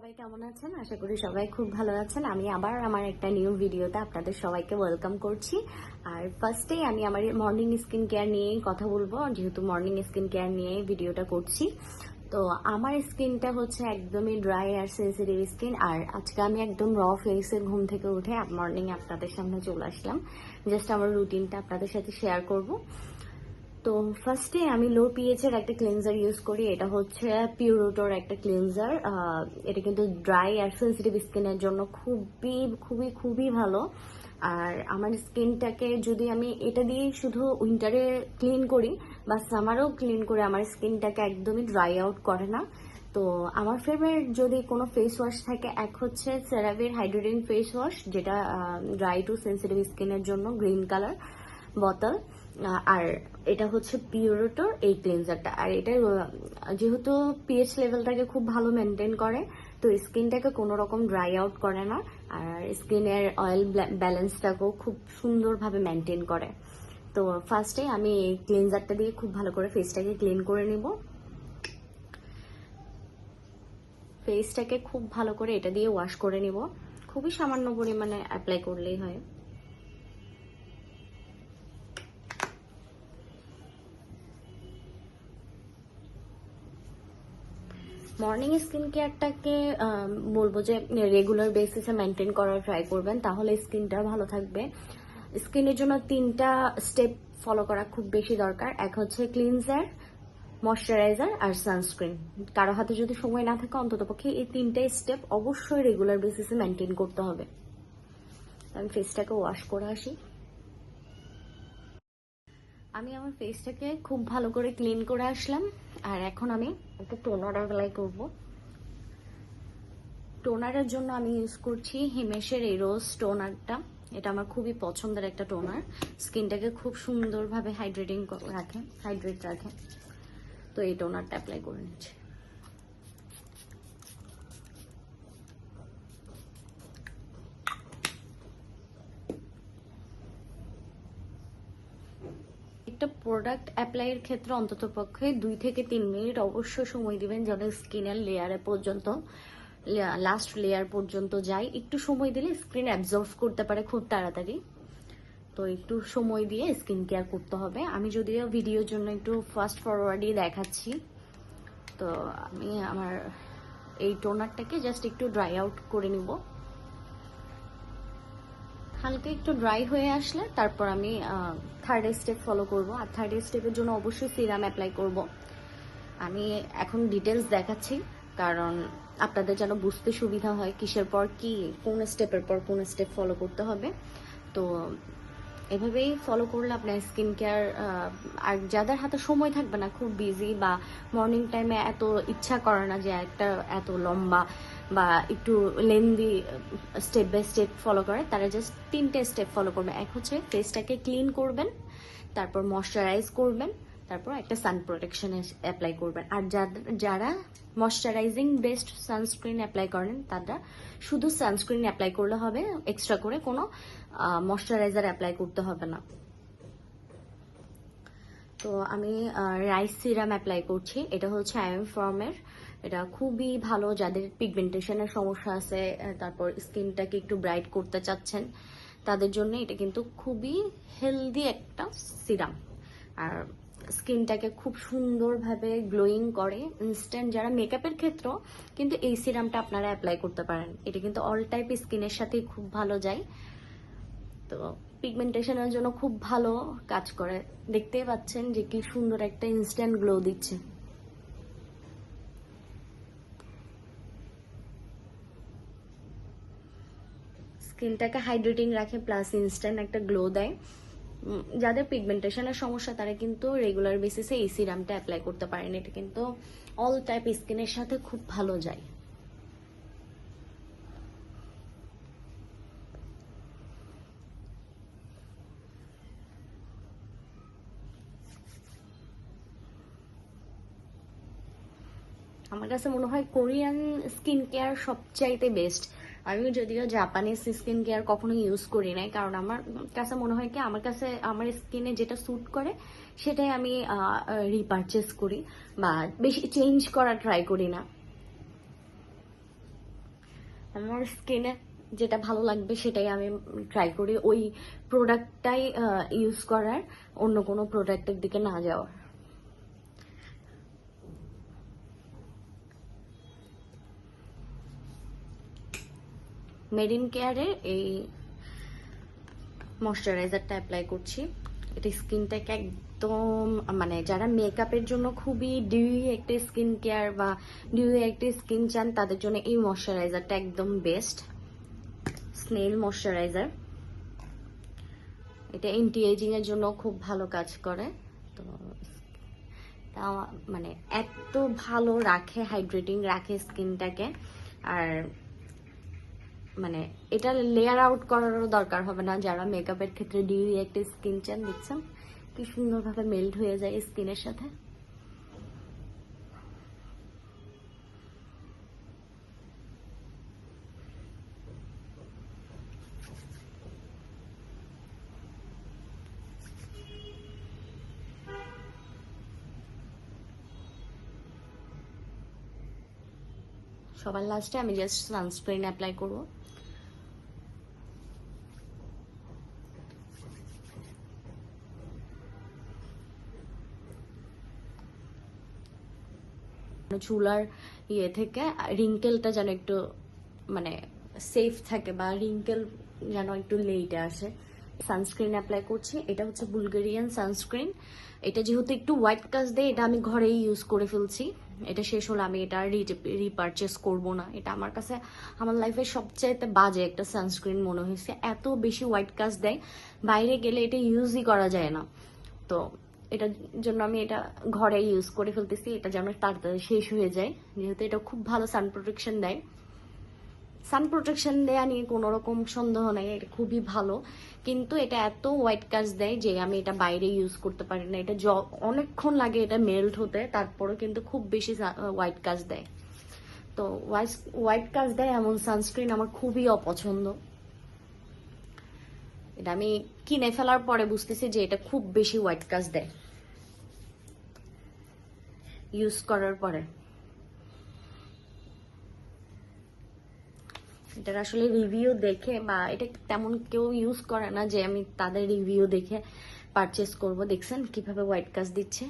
সবাই কেমন আছেন? আশা করি সবাই খুব ভালো আছেন। আমি আবার আমার একটা নিউ ভিডিওতে আপনাদের সবাইকে ওয়েলকাম করছি। আর ফার্স্টেই আমি আমার মর্নিং স্কিন কেয়ার নিয়েই কথা বলবো, যেহেতু মর্নিং স্কিন কেয়ার নিয়ে ভিডিওটা করছি। তো আমার স্কিনটা হচ্ছে একদমই ড্রাই আর সেন্সিটিভ স্কিন। আর আজকে আমি একদম র ফেসে ঘুম থেকে উঠে মর্নিং আপনাদের সামনে চলে আসলাম। জাস্ট আমার রুটিনটা আপনাদের সাথে শেয়ার করব। তো ফার্স্টে আমি লো পিএইচ এর একটা ক্লিনজার ইউজ করি। এটা হচ্ছে পিউরোটোর একটা ক্লিনজার। এটা কিন্তু ড্রাই আর সেন্সিটিভ স্কিনের জন্য খুবই খুবই খুবই ভালো। আর আমার স্কিনটাকে যদি আমি এটা দিয়ে শুধু উইন্টারে ক্লিন করি বা সামারেও ক্লিন করে, আমার স্কিনটাকে একদমই ড্রাই আউট করে না। তো আমার ফেভারিট যদি কোনো ফেস ওয়াশ থাকে, এক হচ্ছে সেরাভির হাইড্রেটিং ফেস ওয়াশ, যেটা ড্রাই টু সেন্সিটিভ স্কিনের জন্য, গ্রিন কালার বোতল। আর এটা হচ্ছে পিউরোটোর এই ক্লিনজারটা। আর এটা যেহেতু পিএইচ লেভেলটাকে খুব ভালো মেনটেন করে, তো স্কিনটাকে কোনো রকম ড্রাই আউট করে না। আর স্কিনের অয়েল ব্যালেন্সটাকেও খুব সুন্দরভাবে মেনটেন করে। তো ফার্স্টে আমি এই ক্লিনজারটা দিয়ে খুব ভালো করে ফেসটাকে ক্লিন করে নিব। ফেসটাকে খুব ভালো করে এটা দিয়ে ওয়াশ করে নিব। খুবই সামান্য পরিমাণে অ্যাপ্লাই করলেই হয়। মর্নিং স্কিন কেয়ারটাকে বলবো যে রেগুলার বেসিসে মেনটেন করার ট্রাই করবেন, তাহলে স্কিনটা ভালো থাকবে। স্কিনের জন্য 3টা স্টেপ ফলো করা খুব বেশি দরকার। এক হচ্ছে ক্লিনজার, ময়শ্চারাইজার আর সানস্ক্রিন। কারো হাতে যদি সময় না থাকে, অন্ততপক্ষে এই 3টে স্টেপ অবশ্যই রেগুলার বেসিসে মেনটেন করতে হবে। আমি ফেসটাকে ওয়াশ করে আসি। আমি আমার ফেসটাকে খুব ভালো করে ক্লিন করে আসলাম। আর এখন আমি একটা টোনার অ্যাপ্লাই করব। টোনারের জন্য আমি ইউজ করছি হিমেশের এই রোজ টোনারটা। এটা আমার খুবই পছন্দের একটা টোনার। স্কিনটাকে খুব সুন্দরভাবে হাইড্রেট রাখে। তো এই টোনারটা অ্যাপ্লাই করে নিচ্ছি। একটা প্রোডাক্ট অ্যাপ্লাইয়ের ক্ষেত্রে অন্ততপক্ষে 2 থেকে 3 মিনিট অবশ্যই সময় দিবেন, যেন স্কিনের লেয়ারে পর্যন্ত, লাস্ট লেয়ার পর্যন্ত যায়। একটু সময় দিলে স্কিন অ্যাবজর্ব করতে পারে খুব তাড়াতাড়ি। তো একটু সময় দিয়ে স্কিন কেয়ার করতে হবে। আমি যদিও ভিডিওর জন্য একটু ফাস্ট ফরওয়ার্ডই দেখাচ্ছি। তো আমি আমার এই টোনারটাকে জাস্ট একটু ড্রাই আউট করে নিব। হালকা একটু ড্রাই হয়ে আসলে তারপর আমি থার্ড স্টেপ ফলো করব। আর থার্ড স্টেপের জন্য অবশ্যই সিরাম অ্যাপ্লাই করব। আমি এখন ডিটেলস দেখাচ্ছি, কারণ আপনাদের যেন বুঝতে সুবিধা হয় কিসের পর কি, কোন স্টেপের পর কোন স্টেপ ফলো করতে হবে। তো এভাবেই ফলো করলে আপনার স্কিন কেয়ার, আর যাদের হাতে সময় থাকবে না, খুব বিজি বা মর্নিং টাইমে এত ইচ্ছা করে না যে একটা এত লম্বা বা একটু lengthy step by step follow করে, তারা জাস্ট 3টে স্টেপ ফলো করবে। এক হচ্ছে ফেসটাকে ক্লিন করবেন, তারপর ময়শ্চারাইজ করবেন, তারপর একটা সান প্রোটেকশন অ্যাপ্লাই করবেন। আর যারা ময়শ্চারাইজিং বেসড সানস্ক্রিন অ্যাপ্লাই করেন, তারা শুধু সানস্ক্রিন অ্যাপ্লাই করলে হবে, এক্সট্রা করে কোনো ময়শ্চারাইজার অ্যাপ্লাই করতে হবে না। তো আমি রাইস সিরাম অ্যাপ্লাই করছি। এটা হচ্ছে আইএম ফর্মের। এটা খুবই ভালো যাদের পিগমেন্টেশনের সমস্যা আছে, তারপর স্কিনটাকে একটু ব্রাইট করতে চাচ্ছেন, তাদের জন্য এটা কিন্তু খুবই হেলদি একটা সিরাম। আর স্কিনটাকে খুব সুন্দরভাবে গ্লোয়িং করে ইনস্ট্যান্ট। যারা মেকআপের ক্ষেত্র কিন্তু এই সিরামটা আপনারা অ্যাপ্লাই করতে পারেন। এটা কিন্তু অল টাইপ স্কিনের সাথেই খুব ভালো যায়। তো পিগমেন্টেশনের জন্য খুব ভালো কাজ করে। দেখতেই পাচ্ছেন যে কি সুন্দর একটা ইনস্ট্যান্ট গ্লো দিচ্ছে। স্কিনটাকে হাইড্রেটিং রাখে, প্লাস ইনস্ট্যান্ট একটা গ্লো দেয়। যাদের পিগমেন্টেশনের সমস্যা, তারা কিন্তু রেগুলার বেসিসে এই সিরামটা অ্যাপ্লাই করতে পারেন। এটা কিন্তু অল টাইপ স্কিনের সাথে খুব ভালো যায়। আমার কাছে মনে হয় কোরিয়ান স্কিন কেয়ার সবচাইতে বেস্ট। আমি যদিও জাপানিজ স্কিন কেয়ার কখনো ইউজ করি নাই, কারণ আমার কাছে মনে হয় কি, আমার কাছে আমার স্কিনে যেটা স্যুট করে সেটাই আমি রিপারচেস করি, বা বেশি চেঞ্জ করা ট্রাই করি না। আমার স্কিনে যেটা ভালো লাগবে সেটাই আমি ট্রাই করি, ওই প্রোডাক্টটাই ইউজ করার, অন্য কোনো প্রোডাক্টের দিকে না যাওয়ার। মেড ইন কেয়ারের এই ময়শ্চারাইজারটা অ্যাপ্লাই করছি। এটা স্কিনটাকে একদম মানে যারা মেকআপের জন্য খুবই ডিউই একটা স্কিন কেয়ার বা ডিউই একটা স্কিন চান তাদের জন্য এই ময়শ্চারাইজারটা একদম বেস্ট। স্নেল ময়শ্চারাইজার, এটা এন্টি এজিং এর জন্য খুব ভালো কাজ করে। তো তা মানে এত ভালো রাখে, হাইড্রেটিং রাখে স্কিনটাকে। আর মানে এটা লেয়ার আউট করারও দরকার হবে না যারা মেকআপের ক্ষেত্রে ডিউই একটা স্কিন চান। দেখছেন কি সুন্দরভাবে মেল্ট হয়ে যায় স্কিনের সাথে। সবার লাস্টে আমি জাস্ট সানস্ক্রিন অ্যাপ্লাই করবো। চুলার ইয়ে থেকে রিঙ্কেলটা যেন একটু মানে সেফ থাকে বা রিঙ্কেল যেন একটু লেটে আসে। সানস্ক্রিন অ্যাপ্লাই করছি, এটা হচ্ছে বুলগেরিয়ান সানস্ক্রিন। এটা যেহেতু একটু হোয়াইট কাজ দেয়, এটা আমি ঘরেই ইউজ করে ফেলছি। এটা শেষ হলে আমি এটা রিপারচেস করব না। এটা আমার কাছে আমার লাইফের সবচাইতে বাজে একটা সানস্ক্রিন মনে হয়েছে, এত বেশি হোয়াইট কাজ দেয়, বাইরে গেলে এটা ইউজই করা যায় না। তো এটার জন্য আমি এটা ঘরে ইউজ করে ফেলতেছি, এটা যেন তাড়াতাড়ি শেষ হয়ে যায়, যেহেতু এটা খুব ভালো সান প্রোটেকশন দেয়। সান প্রোটেকশন দেয়া নিয়ে কোনো রকম সন্দেহ নেই, এটা খুবই ভালো। কিন্তু এটা এত হোয়াইট কাজ দেয় যে আমি এটা বাইরে ইউজ করতে পারি না। এটা অনেকক্ষণ লাগে এটা মেল্ট হতে, তারপরেও কিন্তু খুব বেশি হোয়াইট কাজ দেয়। তো হোয়াইট কাজ দেয় এমন সানস্ক্রিন আমার খুবই অপছন্দ। এটা আমি কিনে ফেলার পরে বুঝতেছি যে এটা খুব বেশি হোয়াইট কাজ দেয় ইউজ করার পরে। এটার আসলে রিভিউ দেখে বা এটা তেমন কেউ ইউজ করে না যে আমি তাদের রিভিউ দেখে পারচেস করব। দেখছেন কিভাবে হোয়াইট কাজ দিচ্ছে।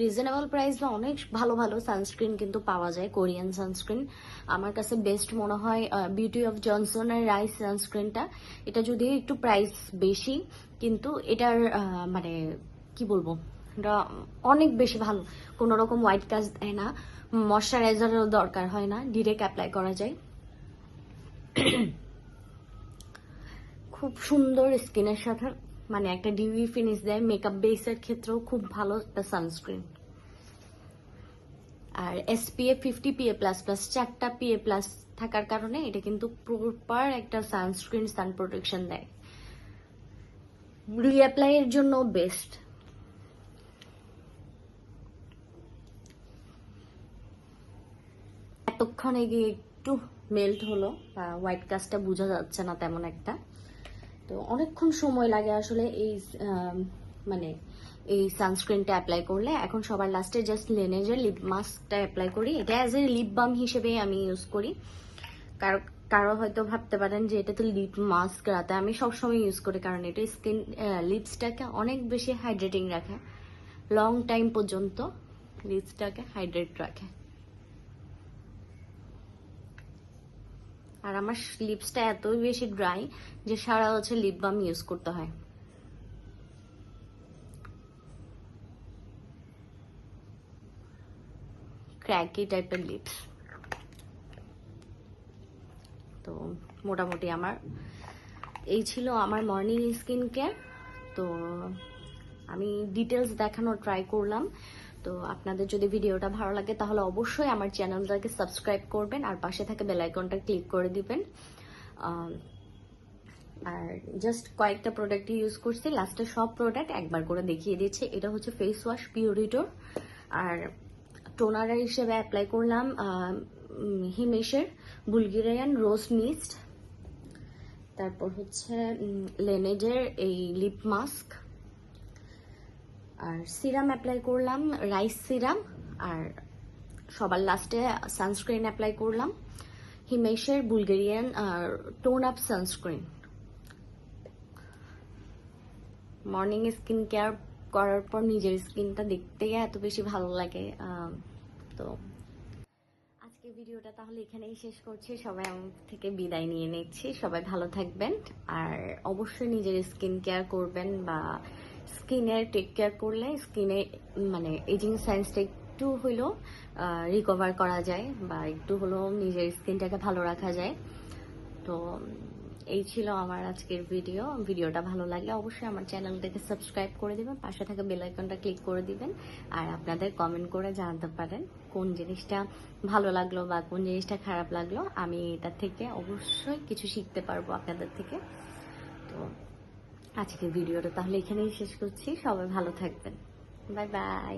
রিজনেবল প্রাইসে অনেক ভালো ভালো সানস্ক্রিন কিন্তু পাওয়া যায়, কোরিয়ান সানস্ক্রিন। আমার কাছে বেস্ট মনে হয় বিউটি অফ জনসনের রাইস সানস্ক্রিনটা। এটা যদিও একটু প্রাইস বেশি, কিন্তু এটার মানে কি বলবো, এটা অনেক বেশি ভালো। কোনো রকম হোয়াইট কাজ দেয় না, ময়শ্চারাইজারেরও দরকার হয় না, ডিরেক্ট অ্যাপ্লাই করা যায়। খুব সুন্দর স্কিনের সাথে মানে একটা ডিউই ফিনিশ দেয়। মেকআপ বেসের ক্ষেত্রেও খুব ভালো একটা সানস্ক্রিন। আর SPF 50 PA++, 4টা PA+ থাকার কারণে এটা কিন্তু প্রপার একটা সানস্ক্রিন, সান প্রোটেকশন দেয়। রিঅ্যাপ্লাই এর জন্য বেস্ট। এতক্ষণে গিয়ে একটু মেল্ট হলো, হোয়াইট কাজটা বোঝা যাচ্ছে না তেমন একটা। তো অনেকক্ষণ সময় লাগে আসলে এই মানে এই সানস্ক্রিনটা অ্যাপ্লাই করলে। এখন সবার লাস্টে জাস্ট লেনেজের লিপ মাস্কটা অ্যাপ্লাই করি। এটা অ্যাজ এ লিপ বাম হিসেবে আমি ইউজ করি। কারো কারো হয়তো ভাবতে পারেন যে এটা তো লিপ মাস্ক, রাতে আমি সবসময় ইউজ করি, কারণ এটা স্কিন লিপসটাকে অনেক বেশি হাইড্রেটিং রাখে, লং টাইম পর্যন্ত লিপসটাকে হাইড্রেট রাখে। আর আমার লিপসটা এতই বেশি ড্রাই যে সারা হচ্ছে লিপ বাম ইউজ করতে হয়। ক্র্যাকি টাইপের লিপস। তো মোটামুটি আমার এই ছিল আমার মর্নিং স্কিন কেয়ার। তো আমি ডিটেলস দেখানোর ট্রাই করলাম। তো আপনাদের যদি ভিডিওটা ভালো লাগে তাহলে অবশ্যই আমার চ্যানেলটাকে সাবস্ক্রাইব করবেন আর পাশে থাকা বেল আইকনটা ক্লিক করে দিবেন। আর জাস্ট কয়েকটা প্রোডাক্ট ইউজ করছি, লাস্টে সব প্রোডাক্ট একবার করে দেখিয়ে দিচ্ছি। এটা হচ্ছে ফেস ওয়াশ পিউরিটোর, আর টোনার হিসেবে অ্যাপ্লাই করলাম হিমেশের বুলগেরিয়ান রোজ মিস্ট। তারপর হচ্ছে লেনেজের এই লিপ মাস্ক, আর সিরাম অ্যাপ্লাই করলাম, রাইস সিরাম, আর সবার লাস্টে সানস্ক্রিন অ্যাপ্লাই করলাম, হিমেশের Bulgarian tone up sunscreen. Morning skin care করার পর নিজের স্কিনটা দেখতে এত বেশি ভালো লাগে। তো আজকে ভিডিওটা তাহলে এখানেই শেষ করছি। সবাই আমার থেকে বিদায় নিয়ে নিচ্ছি। সবাই ভালো থাকবেন, আর অবশ্যই নিজের স্কিন কেয়ার করবেন, বা স্কিনের টেক কেয়ার করলে স্কিনে মানে এজিং সাইন্সটা একটু হলেও রিকভার করা যায়, বা একটু হলেও নিজের স্কিনটাকে ভালো রাখা যায়। তো এই ছিল আমার আজকের ভিডিওটা ভালো লাগলে অবশ্যই আমার চ্যানেলটাকে সাবস্ক্রাইব করে দিবেন, পাশে থাকা বেল আইকনটা ক্লিক করে দিবেন, আর আপনাদের কমেন্ট করে জানাতে পারেন কোন জিনিসটা ভালো লাগলো বা কোন জিনিসটা খারাপ লাগলো। আমি এটা থেকে অবশ্যই কিছু শিখতে পারবো আপনাদের থেকে। তো আজকের ভিডিওটা তাহলে এখানেই শেষ করছি। সবাই ভালো থাকবেন। Bye bye.